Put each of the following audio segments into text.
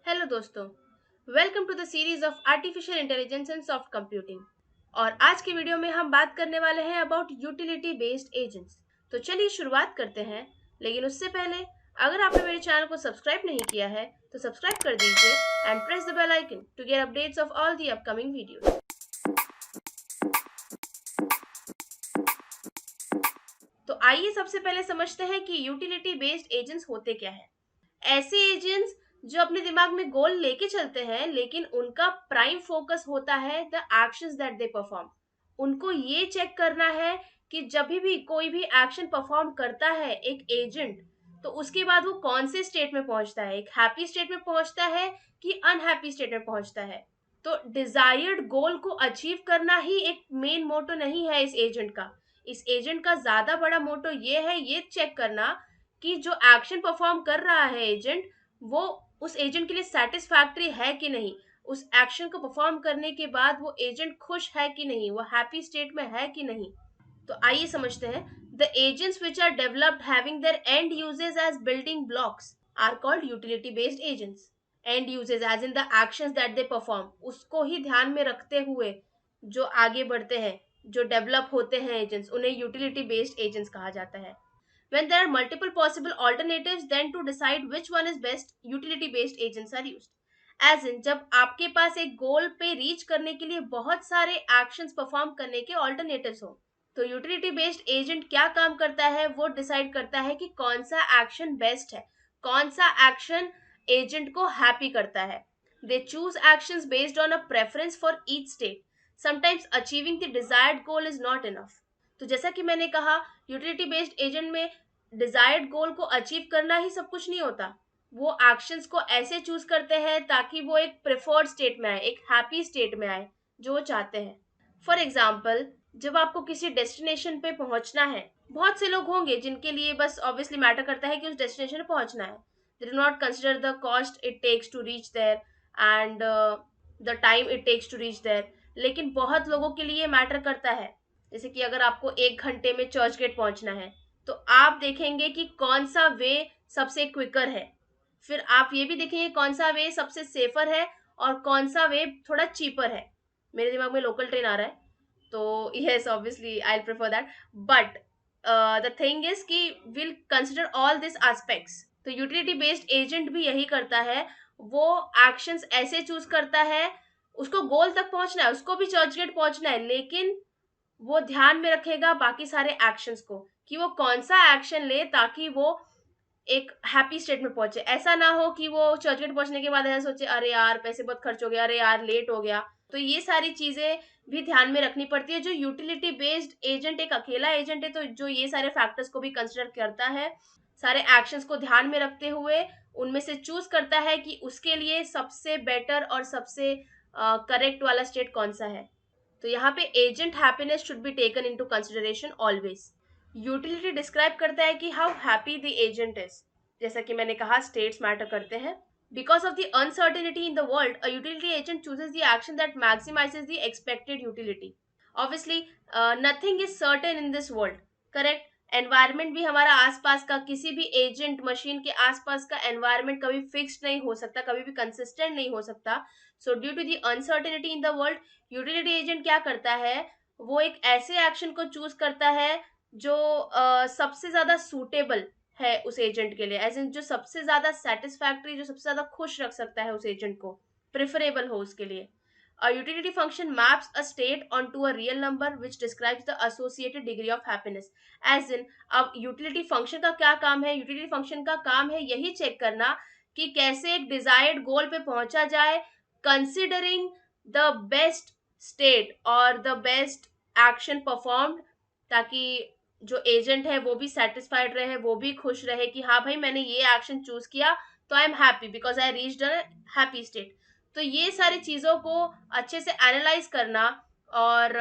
Hello दोस्तों, welcome to the series of artificial intelligence and soft computing. और आज के वीडियो में हम बात करने वाले हैं अबाउट यूटिलिटी बेस्ड एजेंट्स। तो चलिए शुरुआत करते हैं, लेकिन उससे पहले अगर आपने मेरे चैनल को सब्सक्राइब नहीं किया है तो सब्सक्राइब कर दीजिए and press the bell icon to get updates of all the upcoming videos. तो आइए सबसे पहले समझते हैं कि यूटिलिटी बेस्ड एजेंट्स होते क्या है। ऐसे एजेंट्स जो अपने दिमाग में गोल लेके चलते हैं, लेकिन उनका प्राइम फोकस होता है the actions that they perform. उनको ये चेक करना है कि जब भी कोई भी एक्शन परफॉर्म करता है एक एजेंट, तो उसके बाद वो कौन से स्टेट में पहुंचता है, एक हैप्पी स्टेट में पहुंचता है कि अनहैप्पी स्टेट में पहुंचता है। तो डिजायर्ड गोल को अचीव करना ही एक मेन मोटो नहीं है इस एजेंट का। इस एजेंट का ज्यादा बड़ा मोटो ये है, ये चेक करना कि जो एक्शन परफॉर्म कर रहा है एजेंट, वो उस एजेंट के लिए सेटिस्फैक्टरी है कि नहीं। उस एक्शन को परफॉर्म करने के बाद वो एजेंट खुश है कि नहीं, वो हैप्पी स्टेट में है कि नहीं। तो आइए समझते हैं। The agents which are developed having their end uses as building blocks are called utility based agents. End uses as in the actions that they perform, उसको ही ध्यान में रखते हुए जो आगे बढ़ते हैं, जो डेवलप होते हैं एजेंट्स, उन्हें यूटिलिटी बेस्ड एजेंट्स कहा जाता है। When there are multiple possible alternatives, then to decide which one is best, utility based agents are used. As in, जब आपके पास एक गोल पे रीच करने के लिए बहुत सारे एक्शंस परफॉर्म करने के ऑल्टरनेटिव्स हो, तो यूटिलिटी बेस्ड एजेंट क्या काम करता है, वो डिसाइड करता है कि कौन सा एक्शन बेस्ट है, कौन सा एक्शन एजेंट को हैप्पी करता है। They choose actions based on a preference for each state. Sometimes achieving the desired goal is not enough. तो जैसा कि मैंने कहा, यूटिलिटी बेस्ड एजेंट में डिजायर्ड गोल को अचीव करना ही सब कुछ नहीं होता। वो एक्शंस को ऐसे चूज करते हैं ताकि वो एक प्रेफर्ड स्टेट में आए, एक हैप्पी स्टेट में आए जो वो चाहते हैं। फॉर एग्जाम्पल, जब आपको किसी डेस्टिनेशन पे पहुंचना है, बहुत से लोग होंगे जिनके लिए बस ऑब्वियसली मैटर करता है कि उस डेस्टिनेशन पे पहुंचना है। They do not consider the cost it takes to reach there and the time it takes to reach there. लेकिन बहुत लोगों के लिए मैटर करता है। जैसे कि अगर आपको 1 घंटे में चर्च गेट पहुंचना है, तो आप देखेंगे कि कौन सा वे सबसे क्विकर है। फिर आप ये भी देखेंगे कौन सा वे सबसे सेफर है और कौन सा वे थोड़ा चीपर है। मेरे दिमाग में लोकल ट्रेन आ रहा है, तो yes obviously I prefer that. But the thing is कि will consider all this aspects. तो यूटिलिटी बेस्ड एजेंट भी यही करता है। वो एक्शंस ऐसे चूज करता है, उसको गोल तक पहुंचना है, उसको भी चर्च गेट पहुंचना है, लेकिन वो ध्यान में रखेगा बाकी सारे एक्शंस को कि वो कौन सा एक्शन ले ताकि वो एक हैप्पी स्टेट में पहुंचे। ऐसा ना हो कि वो चर्च गेट पहुंचने के बाद ऐसा सोचे, अरे यार पैसे बहुत खर्च हो गया, अरे यार लेट हो गया। तो ये सारी चीजें भी ध्यान में रखनी पड़ती है। जो यूटिलिटी बेस्ड एजेंट एक अकेला एजेंट है, तो जो ये सारे फैक्टर्स को भी कंसिडर करता है, सारे एक्शंस को ध्यान में रखते हुए उनमें से चूज करता है कि उसके लिए सबसे बेटर और सबसे करेक्ट वाला स्टेट कौन सा है। तो यहाँ पे agent happiness should be taken into consideration always. Utility describe करता है कि how happy the agent is. जैसा कि मैंने कहा, स्टेट्स मैटर करते हैं। Because of the uncertainty in the world, a utility agent chooses the action that maximizes the expected utility. Obviously nothing is certain in this world, correct. Environment भी हमारा आसपास का, किसी भी एजेंट मशीन के आसपास का एनवायरमेंट कभी फिक्स्ड नहीं हो सकता, कभी भी कंसिस्टेंट नहीं हो सकता। So due to the uncertainty in the world, utility agent क्या करता है, वो एक ऐसे एक्शन को चूज करता है जो सबसे ज्यादा सूटेबल है उस एजेंट के लिए, एज इन जो सबसे ज्यादा सेटिस्फैक्टरी, जो सबसे ज्यादा खुश रख सकता है उस एजेंट को, प्रेफरेबल हो उसके लिए। A utility function maps a state onto a real number which describes the associated degree of happiness. As in, अब यूटिलिटी फंक्शन का क्या काम है, यूटिलिटी फंक्शन का काम है यही चेक करना कि कैसे एक डिजायर्ड गोल पे पहुंचा जाए, कंसिडरिंग द बेस्ट स्टेट और द बेस्ट एक्शन परफॉर्म्ड, ताकि जो एजेंट है वो भी सेटिस्फाइड रहे, वो भी खुश रहे कि हाँ भाई मैंने ये एक्शन चूज किया तो I am happy because I reached a happy state. तो ये सारी चीजों को अच्छे से एनालाइज करना और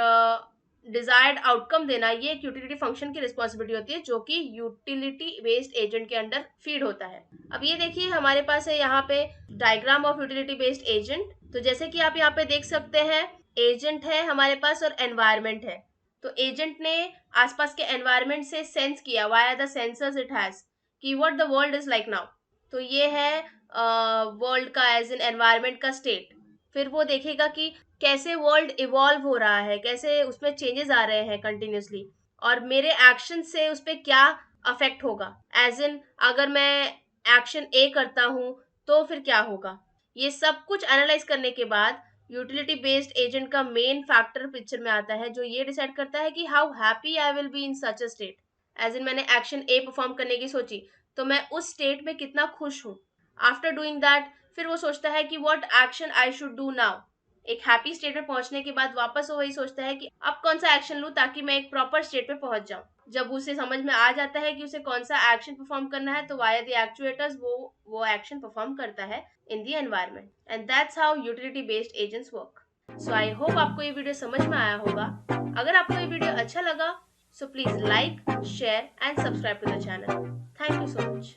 डिजायर्ड आउटकम देना, ये एक यूटिलिटी फंक्शन की रिस्पॉन्सिबिलिटी होती है जो कि यूटिलिटी बेस्ड एजेंट के अंडर फीड होता है। अब ये देखिए, हमारे पास है यहाँ पे diagram of utility based agent. तो जैसे कि आप यहाँ पे देख सकते हैं, एजेंट है हमारे पास और एनवायरमेंट है। तो एजेंट ने आसपास के एनवायरमेंट से सेंस किया, via the sensors it has, कि what the world is like now. तो ये है वर्ल्ड का एज एन एनवायरनमेंट का स्टेट। फिर वो देखेगा कि कैसे वर्ल्ड इवॉल्व हो रहा है, कैसे उसमें चेंजेस आ रहे हैं कंटिन्यूसली, और मेरे एक्शन से उस पर क्या अफेक्ट होगा। एज इन अगर मैं एक्शन ए करता हूँ तो फिर क्या होगा। ये सब कुछ एनालाइज करने के बाद यूटिलिटी बेस्ड एजेंट का मेन फैक्टर पिक्चर में आता है, जो ये डिसाइड करता है कि how happy I will be in such a state. As in मैंने एक्शन ए परफॉर्म करने की सोची, तो मैं उस स्टेट में कितना खुश हूँ। आफ्टर डूइंग दैट फिर वो सोचता है कि what action I should do now. एक हैप्पी स्टेट में पहुंचने के बाद वापस वो वही सोचता है कि अब कौन सा एक्शन लूं ताकि मैं एक प्रॉपर स्टेट पे पहुंच जाऊं। जब उसे समझ में आ जाता है कि उसे कौन सा एक्शन परफॉर्म करना है, तो वाया द एक्चुएटर्स वो एक्शन परफॉर्म करता है in the environment. And that's how utility based agents work. So I hope आपको ये वीडियो समझ में आया होगा। अगर आपको ये वीडियो अच्छा लगा, so please like, share and subscribe to the channel. Thank you so much.